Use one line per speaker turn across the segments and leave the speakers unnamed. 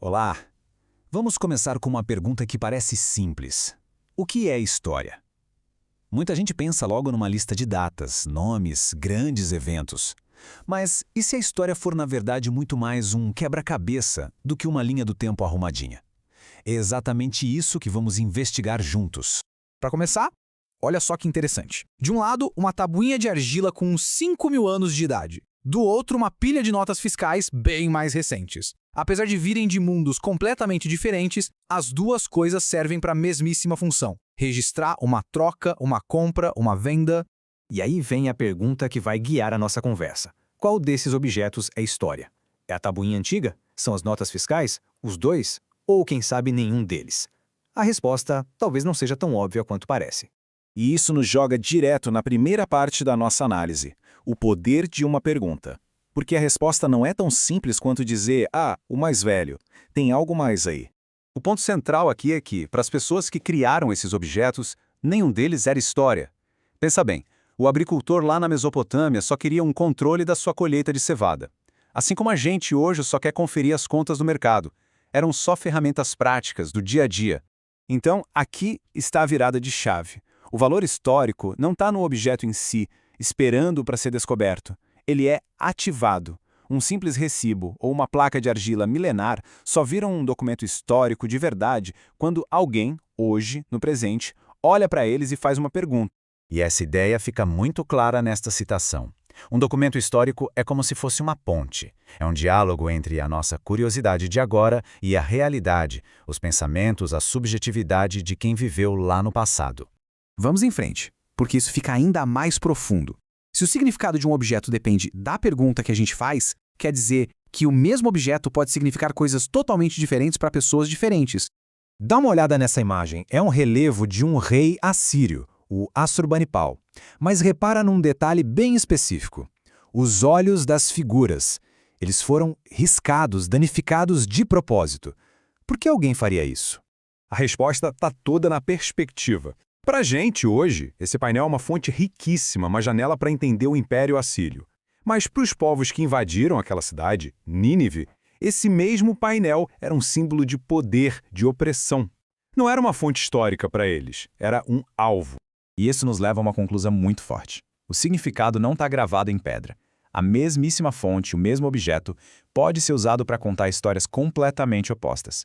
Olá! Vamos começar com uma pergunta que parece simples. O que é história? Muita gente pensa logo numa lista de datas, nomes, grandes eventos. Mas e se a história for, na verdade, muito mais um quebra-cabeça do que uma linha do tempo arrumadinha? É exatamente isso que vamos investigar juntos.
Para começar, olha só que interessante. De um lado, uma tabuinha de argila com uns 5.000 anos de idade. Do outro, uma pilha de notas fiscais bem mais recentes. Apesar de virem de mundos completamente diferentes, as duas coisas servem para a mesmíssima função: registrar uma troca, uma compra, uma venda.
E aí vem a pergunta que vai guiar a nossa conversa. Qual desses objetos é história? É a tabuinha antiga? São as notas fiscais? Os dois? Ou, quem sabe, nenhum deles? A resposta talvez não seja tão óbvia quanto parece.
E isso nos joga direto na primeira parte da nossa análise, o poder de uma pergunta. Porque a resposta não é tão simples quanto dizer, o mais velho. Tem algo mais aí.
O ponto central aqui é que, para as pessoas que criaram esses objetos, nenhum deles era história. Pensa bem, o agricultor lá na Mesopotâmia só queria um controle da sua colheita de cevada. Assim como a gente hoje só quer conferir as contas do mercado. Eram só ferramentas práticas do dia a dia. Então, aqui está a virada de chave. O valor histórico não está no objeto em si, esperando para ser descoberto. Ele é ativado. Um simples recibo ou uma placa de argila milenar só viram um documento histórico de verdade quando alguém, hoje, no presente, olha para eles e faz uma pergunta.
E essa ideia fica muito clara nesta citação. Um documento histórico é como se fosse uma ponte. É um diálogo entre a nossa curiosidade de agora e a realidade, os pensamentos, a subjetividade de quem viveu lá no passado.
Vamos em frente, porque isso fica ainda mais profundo. Se o significado de um objeto depende da pergunta que a gente faz, quer dizer que o mesmo objeto pode significar coisas totalmente diferentes para pessoas diferentes.
Dá uma olhada nessa imagem. É um relevo de um rei assírio, o Assurbanipal. Mas repara num detalhe bem específico. Os olhos das figuras. Eles foram riscados, danificados de propósito. Por que alguém faria isso?
A resposta está toda na perspectiva. Para a gente, hoje, esse painel é uma fonte riquíssima, uma janela para entender o Império Assírio. Mas para os povos que invadiram aquela cidade, Nínive, esse mesmo painel era um símbolo de poder, de opressão. Não era uma fonte histórica para eles, era um alvo.
E isso nos leva a uma conclusão muito forte. O significado não está gravado em pedra. A mesmíssima fonte, o mesmo objeto, pode ser usado para contar histórias completamente opostas.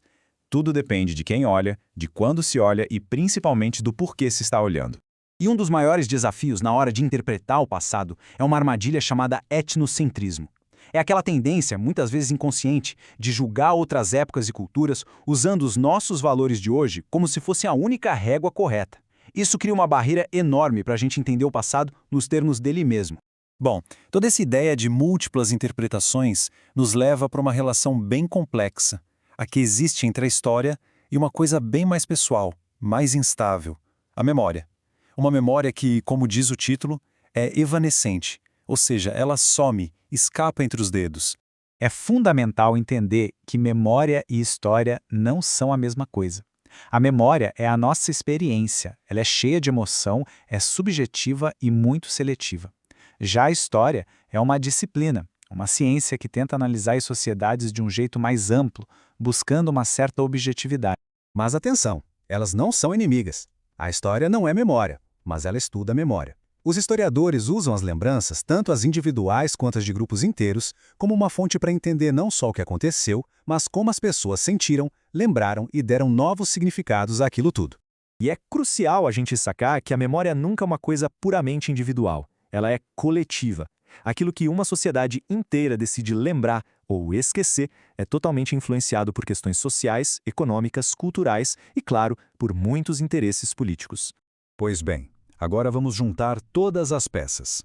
Tudo depende de quem olha, de quando se olha e principalmente do porquê se está olhando.
E um dos maiores desafios na hora de interpretar o passado é uma armadilha chamada etnocentrismo. É aquela tendência, muitas vezes inconsciente, de julgar outras épocas e culturas usando os nossos valores de hoje como se fosse a única régua correta. Isso cria uma barreira enorme para a gente entender o passado nos termos dele mesmo.
Bom, toda essa ideia de múltiplas interpretações nos leva para uma relação bem complexa, a que existe entre a história e uma coisa bem mais pessoal, mais instável, a memória. Uma memória que, como diz o título, é evanescente, ou seja, ela some, escapa entre os dedos.
É fundamental entender que memória e história não são a mesma coisa. A memória é a nossa experiência, ela é cheia de emoção, é subjetiva e muito seletiva. Já a história é uma disciplina, uma ciência que tenta analisar as sociedades de um jeito mais amplo, buscando uma certa objetividade.
Mas atenção, elas não são inimigas. A história não é memória, mas ela estuda a memória. Os historiadores usam as lembranças, tanto as individuais quanto as de grupos inteiros, como uma fonte para entender não só o que aconteceu, mas como as pessoas sentiram, lembraram e deram novos significados àquilo tudo.
E é crucial a gente sacar que a memória nunca é uma coisa puramente individual. Ela é coletiva. Aquilo que uma sociedade inteira decide lembrar ou esquecer é totalmente influenciado por questões sociais, econômicas, culturais e, claro, por muitos interesses políticos.
Pois bem, agora vamos juntar todas as peças.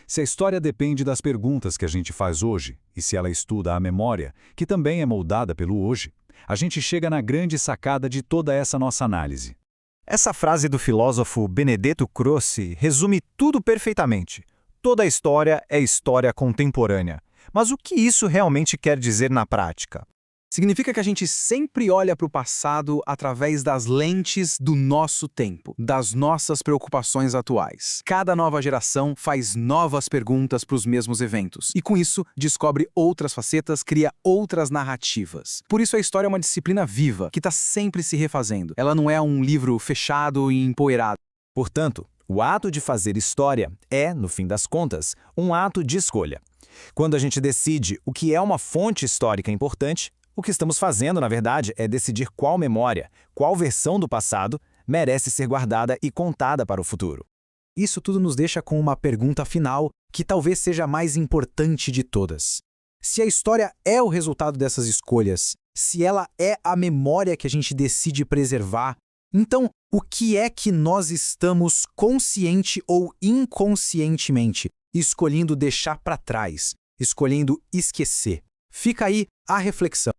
Se a história depende das perguntas que a gente faz hoje, e se ela estuda a memória, que também é moldada pelo hoje, a gente chega na grande sacada de toda essa nossa análise.
Essa frase do filósofo Benedetto Croce resume tudo perfeitamente. Toda a história é história contemporânea. Mas o que isso realmente quer dizer na prática?
Significa que a gente sempre olha para o passado através das lentes do nosso tempo, das nossas preocupações atuais. Cada nova geração faz novas perguntas para os mesmos eventos, e com isso descobre outras facetas, cria outras narrativas. Por isso a história é uma disciplina viva, que está sempre se refazendo. Ela não é um livro fechado e empoeirado.
Portanto, o ato de fazer história é, no fim das contas, um ato de escolha. Quando a gente decide o que é uma fonte histórica importante, o que estamos fazendo, na verdade, é decidir qual memória, qual versão do passado merece ser guardada e contada para o futuro.
Isso tudo nos deixa com uma pergunta final, que talvez seja a mais importante de todas. Se a história é o resultado dessas escolhas, se ela é a memória que a gente decide preservar, então o que é que nós estamos consciente ou inconscientemente escolhendo deixar para trás, escolhendo esquecer? Fica aí a reflexão.